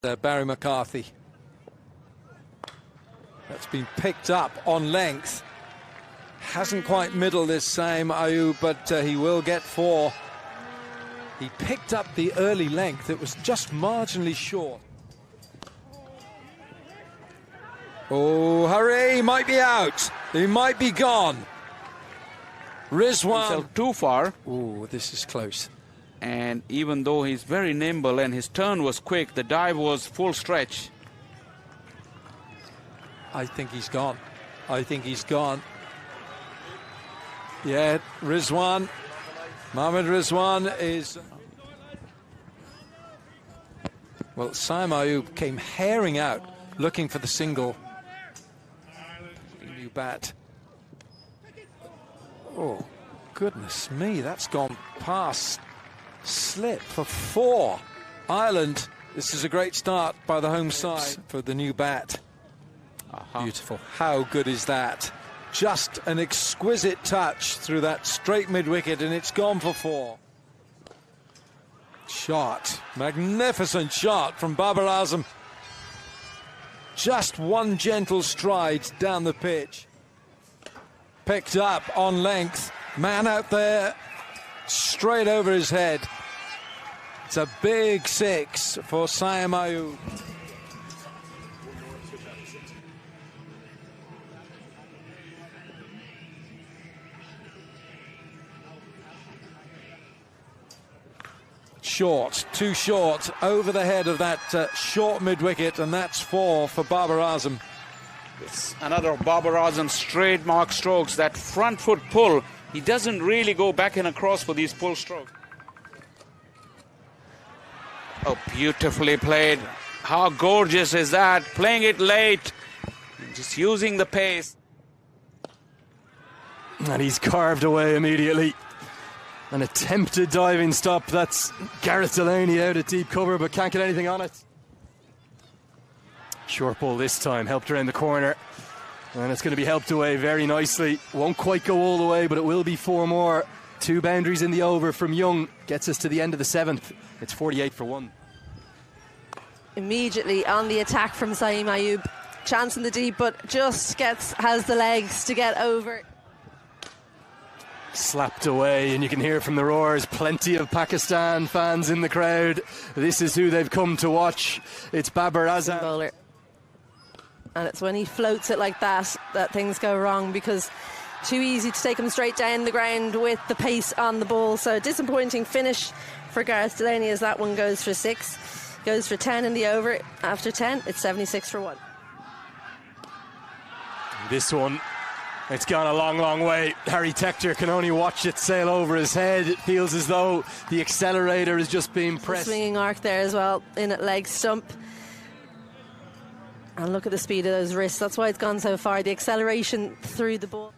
Barry McCarthy. That's been picked up on length. Hasn't quite middled this Saim Ayoub, but he will get 4. He picked up the early length. It was just marginally short. Oh, hurry, he might be out. He might be gone. Rizwan. Too far. Oh, this is close. And even though he's very nimble and his turn was quick, the dive was full stretch. I think he's gone. I think he's gone. Yeah, Rizwan. Mohamed Rizwan is... Well, Saim Ayoub came herring out, looking for the single. New bat. Oh, goodness me, that's gone past slip for 4. Ireland, this is a great start by the home side for the new bat. Beautiful. How good is that? Just an exquisite touch through that straight mid-wicket, and it's gone for 4. Shot. Magnificent shot from Babar Azam. Just one gentle stride down the pitch. Picked up on length. Man out there, straight over his head. It's a big 6 for Saim Ayoub. Short, too short, over the head of that short mid-wicket, and that's 4 for Babar Azam. It's another Babar Azam straight mark strokes. That front foot pull, he doesn't really go back and across for these pull strokes. Oh, beautifully played. How gorgeous is that? Playing it late, just using the pace. And he's carved away immediately. An attempted diving stop. That's Gareth Delaney out at deep cover, but can't get anything on it. Short ball this time, helped around the corner. And it's going to be helped away very nicely. Won't quite go all the way, but it will be 4 more. 2 boundaries in the over from Young. Gets us to the end of the 7th. It's 48 for 1. Immediately on the attack from Saim Ayoub. Chance in the deep, but just has the legs to get over. Slapped away, and you can hear from the roars. Plenty of Pakistan fans in the crowd. This is who they've come to watch. It's Babar Azam. Bowler. And it's when he floats it like that that things go wrong, because too easy to take him straight down the ground with the pace on the ball. So disappointing finish for Gareth Delaney as that one goes for 6. Goes for 10 in the over. After 10, it's 76 for 1. This one, it's gone a long, long way. Harry Tector can only watch it sail over his head. It feels as though the accelerator is just being pressed. Swinging arc there as well, in at leg stump. And look at the speed of those wrists. That's why it's gone so far. The acceleration through the ball.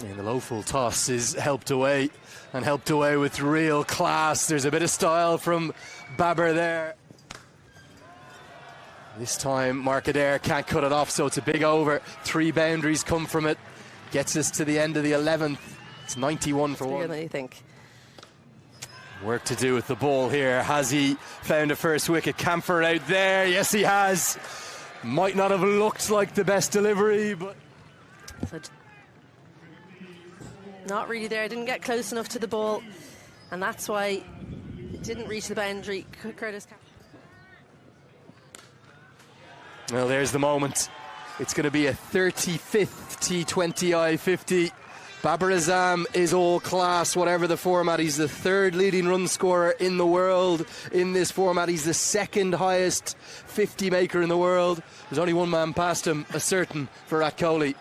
And the low full toss is helped away, and helped away with real class. There's a bit of style from Babar there. This time Mark Adair can't cut it off, so it's a big over. 3 boundaries come from it. Gets us to the end of the 11th. It's 91 for 1. Than you think. Work to do with the ball here. Has he found a first wicket? Camphor out there. Yes, he has. Might not have looked like the best delivery, but... So not really there. Didn't get close enough to the ball. And that's why it didn't reach the boundary. Curtis. Well, there's the moment. It's going to be a 35th T20I-50. Babar Azam is all class, whatever the format. He's the 3rd leading run scorer in the world in this format. He's the 2nd highest 50 maker in the world. There's only one man past him, a certain Virat Kohli.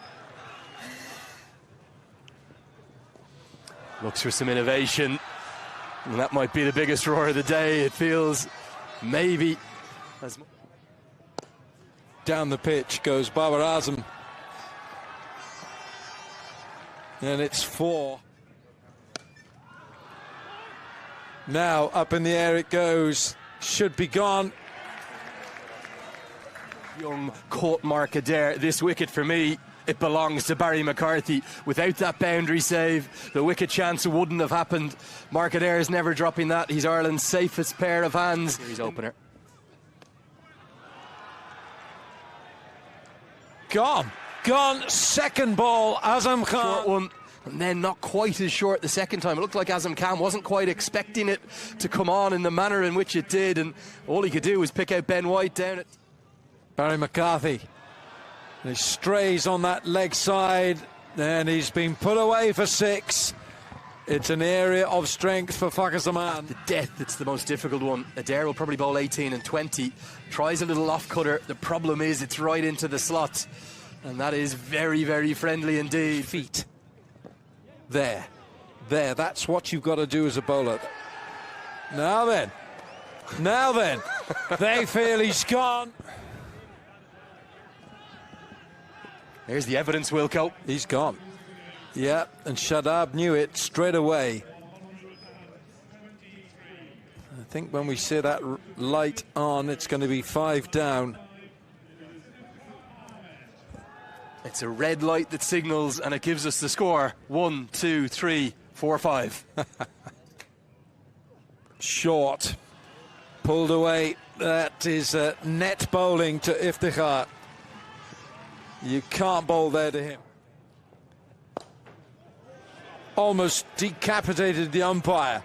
Looks for some innovation. And that might be the biggest roar of the day. It feels maybe as much. Down the pitch goes Babar Azam. And it's 4. Now up in the air it goes. Should be gone. Young caught Mark Adair. This wicket for me it belongs to Barry McCarthy. Without that boundary save, the wicket chance wouldn't have happened. Mark Adair's never dropping that. He's Ireland's safest pair of hands. Here's opener. Gone. Second ball, Azam Khan. Short one, and then not quite as short the second time. It looked like Azam Khan wasn't quite expecting it to come on in the manner in which it did, and all he could do was pick out Ben White down it. Barry McCarthy. He strays on that leg side, and he's been put away for 6. It's an area of strength for Fakhar Zaman. The death, it's the most difficult one. Adair will probably bowl 18 and 20. Tries a little off cutter. The problem is it's right into the slot, and that is very, very friendly indeed. Feet. There. That's what you've got to do as a bowler. Now then. They feel he's gone. There's the evidence, Wilco. He's gone. Yeah, and Shadab knew it straight away. I think when we see that light on, it's going to be 5 down. It's a red light that signals, and it gives us the score. 1, 2, 3, 4, 5. Short. Pulled away. That is net bowling to Iftikhar. You can't bowl there to him. Almost decapitated the umpire.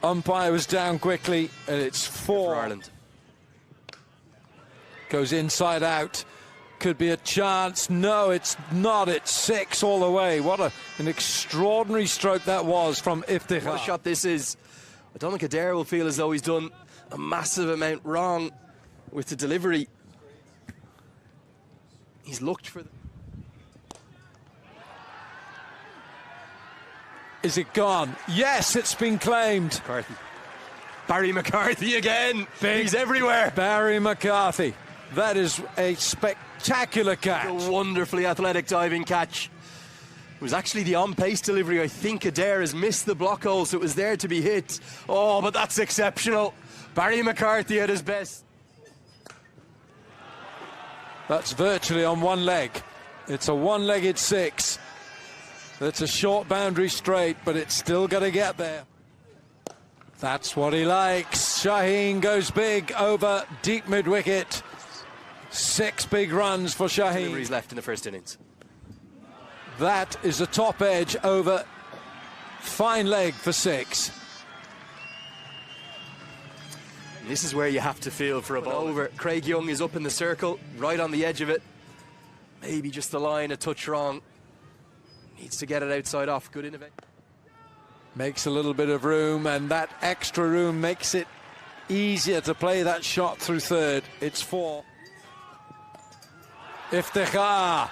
Umpire was down quickly, and it's 4 for Ireland. Goes inside out. Could be a chance. No, it's not. It's 6 all the way. What an extraordinary stroke that was from Iftikhar. What a shot this is. I don't think Adair will feel as though he's done a massive amount wrong with the delivery. He's looked for Is it gone? Yes, it's been claimed. McCarthy. Barry McCarthy again. He's everywhere. Barry McCarthy. That is a spectacular catch. A wonderfully athletic diving catch. It was actually the on-pace delivery. I think Adair has missed the block hole, so it was there to be hit. Oh, but that's exceptional. Barry McCarthy at his best. That's virtually on one leg. It's a one-legged 6. It's a short boundary straight, but it's still got to get there. That's what he likes. Shaheen goes big over deep mid-wicket. 6 big runs for Shaheen. Deliveries left in the first innings. That is a top edge over fine leg for 6. This is where you have to feel for a ball. Over. Craig Young is up in the circle, right on the edge of it. Maybe just the line a touch wrong. Needs to get it outside off. Good innovation. Makes a little bit of room, and that extra room makes it easier to play that shot through third. It's 4. Iftikhar.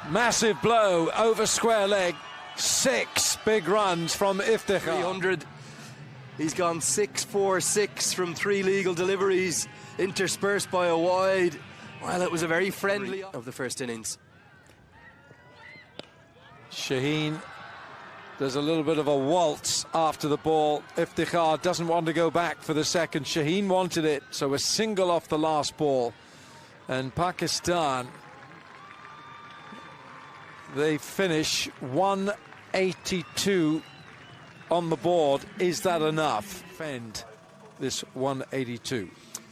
Massive blow over square leg. 6 big runs from Iftikhar. 300. He's gone 6-4-6 from 3 legal deliveries, interspersed by a wide. Well, it was a very friendly of the first innings. Shaheen does a little bit of a waltz after the ball. Iftikhar doesn't want to go back for the second. Shaheen wanted it, so a single off the last ball. And Pakistan, they finish 182 on the board. Is that enough? Fend this 182.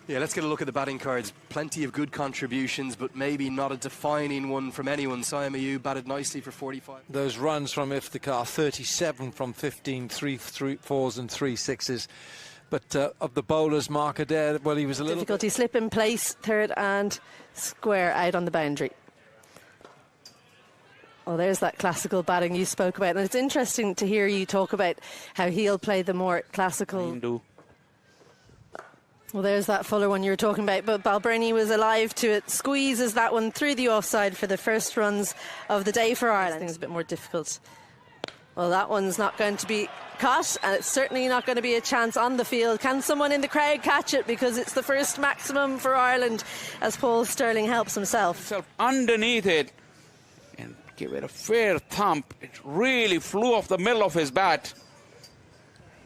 Yeah, let's get a look at the batting cards. Plenty of good contributions, but maybe not a defining one from anyone. Siem Ayoub batted nicely for 45. Those runs from Iftikhar, 37 from 15, 3 4s and 3 6s. But of the bowlers, Mark Adair, well, he was a little... Difficulty, slip in place, third and square out on the boundary. Well, there's that classical batting you spoke about. And it's interesting to hear you talk about how he'll play the more classical... Well, there's that Fuller one you were talking about, but Balbirnie was alive to it. Squeezes that one through the offside for the first runs of the day for Ireland. Things a bit more difficult. Well, that one's not going to be caught, and it's certainly not going to be a chance on the field. Can someone in the crowd catch it? Because it's the first maximum for Ireland as Paul Stirling helps himself. Underneath it and give it a fair thump. It really flew off the middle of his bat.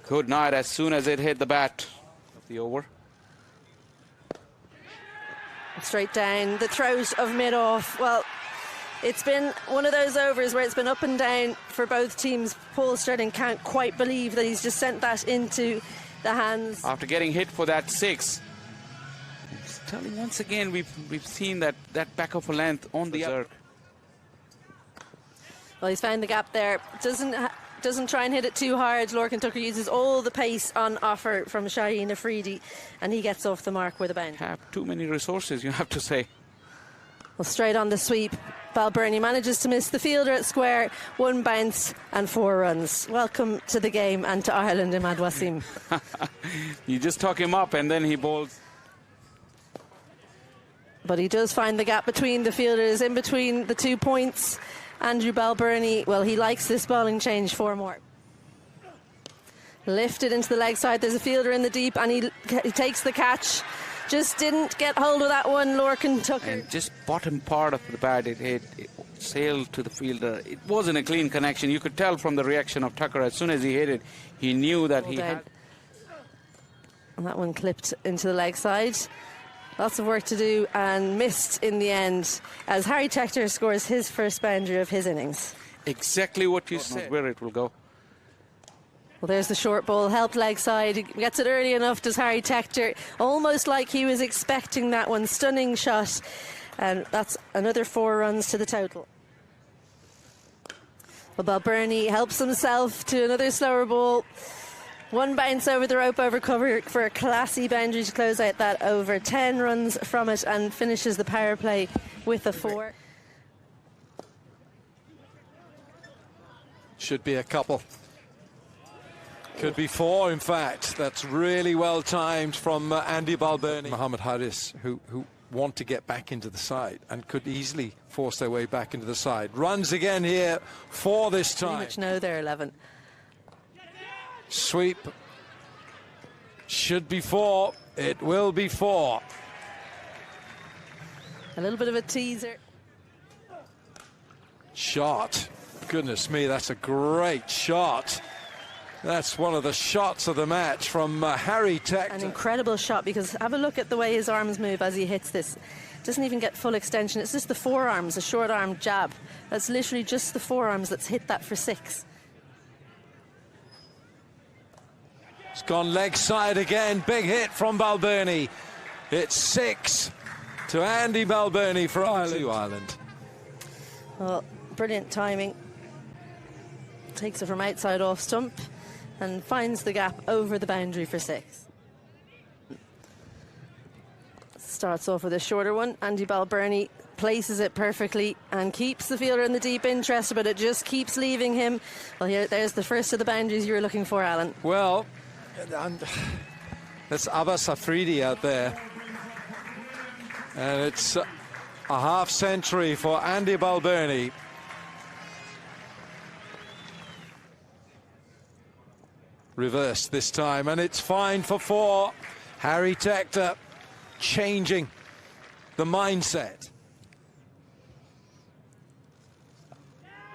Good night as soon as it hit the bat of the over. Straight down the throat of mid-off. Well, It's been one of those overs where it's been up and down for both teams. Paul Sterling can't quite believe that he's just sent that into the hands. After getting hit for that 6. Sterling, once again, we've seen that back of a length on the arc. Well, he's found the gap there. Doesn't try and hit it too hard. Lorcan Tucker uses all the pace on offer from Shaheen Afridi, and he gets off the mark with a bounce. Have too many resources, you have to say. Well, straight on the sweep, Balbirnie manages to miss the fielder at square. 1 bounce and 4 runs. Welcome to the game and to Ireland, Imad Wasim. You just tuck him up and then he bowls. But he does find the gap between the fielders, in between the 2 points. Andrew Balbirnie, well, he likes this bowling change. 4 more. Lifted into the leg side. There's a fielder in the deep, and he takes the catch. Just didn't get hold of that one, Lorcan Tucker. And just bottom part of the bat, it sailed to the fielder. It wasn't a clean connection. You could tell from the reaction of Tucker. As soon as he hit it, he knew that he had. And that one clipped into the leg side. Lots of work to do, and missed in the end as Harry Tector scores his first boundary of his innings. Exactly what you said. Where it will go. Well, there's the short ball, helped leg side. He gets it early enough, does Harry Tector. Almost like he was expecting that one. Stunning shot. And that's another 4 runs to the total. Well, Balbirnie helps himself to another slower ball. 1 bounce over the rope over cover for a classy boundary to close out that over. 10 runs from it, and finishes the power play with a 4. Should be a couple. Could be 4, in fact. That's really well timed from Andy Balbirnie. Mohammad Haris, who want to get back into the side and could easily force their way back into the side. Runs again here for this time. Pretty much no there, 11. Sweep. Should be 4. It will be 4. A little bit of a teaser. Shot. Goodness me, that's a great shot. That's one of the shots of the match from Harry Tector. An incredible shot, because have a look at the way his arms move as he hits this. Doesn't even get full extension. It's just the forearms, a short arm jab. That's literally just the forearms that's hit that for 6. It's gone leg side again. Big hit from Balbirnie. It's 6 to Andy Balbirnie for Ireland. Well, brilliant timing. Takes it from outside off stump and finds the gap over the boundary for 6. Starts off with a shorter one. Andy Balbirnie places it perfectly and keeps the fielder in the deep interest, but it just keeps leaving him. Well, there's the first of the boundaries you were looking for, Alan. Well, that's Abbas Afridi out there. And it's a half century for Andy Balbirnie. Reversed this time, and it's fine for 4. Harry Tector changing the mindset.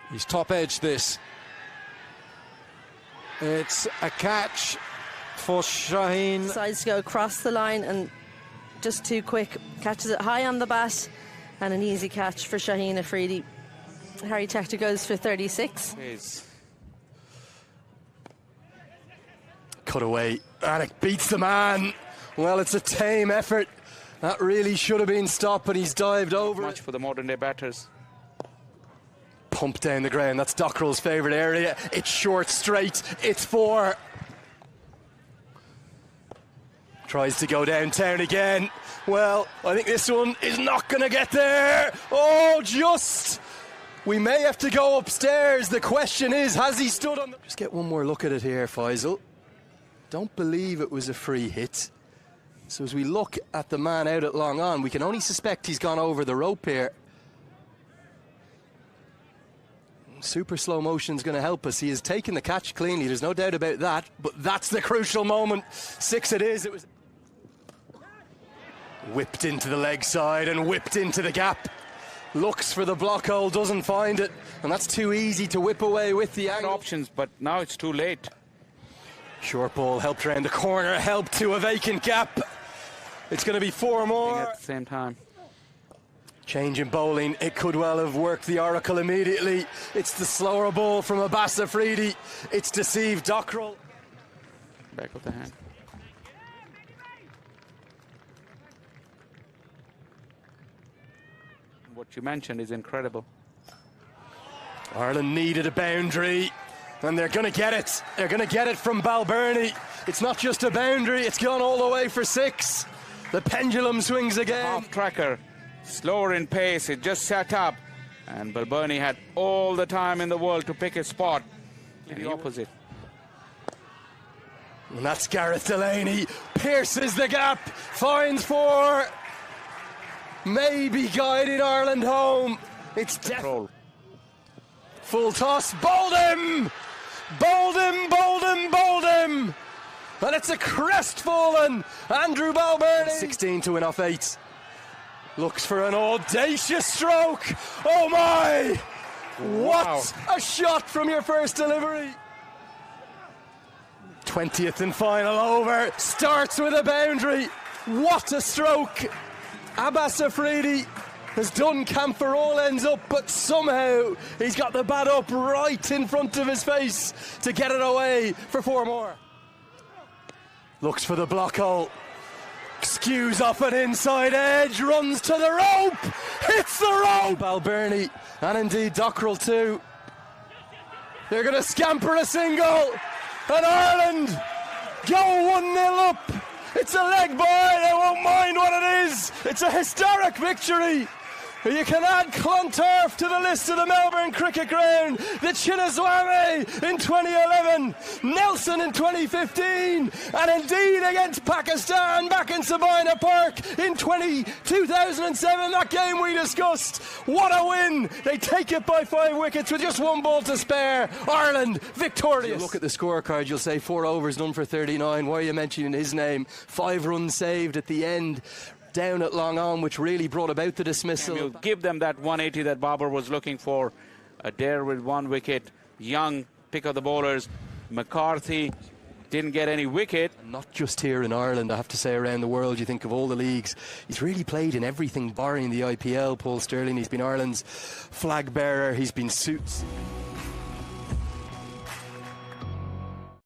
He's top edged this. It's a catch for Shaheen. Decides to go across the line and just too quick. Catches it high on the bat, and an easy catch for Shaheen Afridi. Harry Tector goes for 36. Cut away, and it beats the man. Well, it's a tame effort. That really should have been stopped, but he's dived over. Much for the modern day batters. Pump down the ground. That's Dockrell's favourite area. It's short, straight. It's 4. Tries to go downtown again. Well, I think this one is not going to get there. Oh, just. We may have to go upstairs. The question is, has he stood on the... Just get one more look at it here, Faisal. Don't believe it was a free hit. So as we look at the man out at long on, we can only suspect he's gone over the rope here. Super slow motion's going to help us. He has taken the catch cleanly, there's no doubt about that, but that's the crucial moment. 6 it is. It was whipped into the leg side and whipped into the gap. Looks for the block hole, doesn't find it, and that's too easy to whip away with the angle. Options, but now it's too late. Short ball helped around the corner, helped to a vacant gap. It's going to be 4 more. At the same time. Change in bowling, it could well have worked the oracle immediately. It's the slower ball from Abbas Afridi. It's deceived Dockrell. Back of the hand. What you mentioned is incredible. Ireland needed a boundary, and they're going to get it. They're going to get it from Balbirnie. It's not just a boundary, it's gone all the way for 6. The pendulum swings again. Half tracker, slower in pace, it just set up. And Balbirnie had all the time in the world to pick a spot in the opposite. And that's Gareth Delaney. Pierces the gap, finds 4. Maybe guided Ireland home. It's Control. Full toss, bowled him! Bowled him, bowled him, bowled him! And it's a crestfallen Andrew Balbirnie. 16 to win off 8. Looks for an audacious stroke. Oh my! What a shot from your first delivery. 20th and final over. Starts with a boundary. What a stroke. Abbas Afridi has done camp for all ends up, but somehow he's got the bat up right in front of his face to get it away for 4 more. Looks for the block hole. Skews off an inside edge, runs to the rope, hits the rope! Balbirnie, and indeed Dockrell too. They're going to scamper a single, and Ireland go 1-0 up. It's a leg bye, they won't mind what it is. It's a historic victory. You can add Clontarf to the list of the Melbourne Cricket Ground, the Chinnaswamy in 2011, Nelson in 2015, and indeed against Pakistan back in Sabina Park in 2007, that game we discussed. What a win! They take it by 5 wickets with just 1 ball to spare. Ireland victorious. You look at the scorecard, you'll say 4 overs, done for 39. Why are you mentioning his name? 5 runs saved at the end. Down at long on, which really brought about the dismissal. You'll give them that 180 that Babar was looking for. Adair with 1 wicket. Young, pick of the bowlers. McCarthy didn't get any wicket. Not just here in Ireland, I have to say, around the world. You think of all the leagues. He's really played in everything barring the IPL, Paul Stirling. He's been Ireland's flag bearer. He's been suits.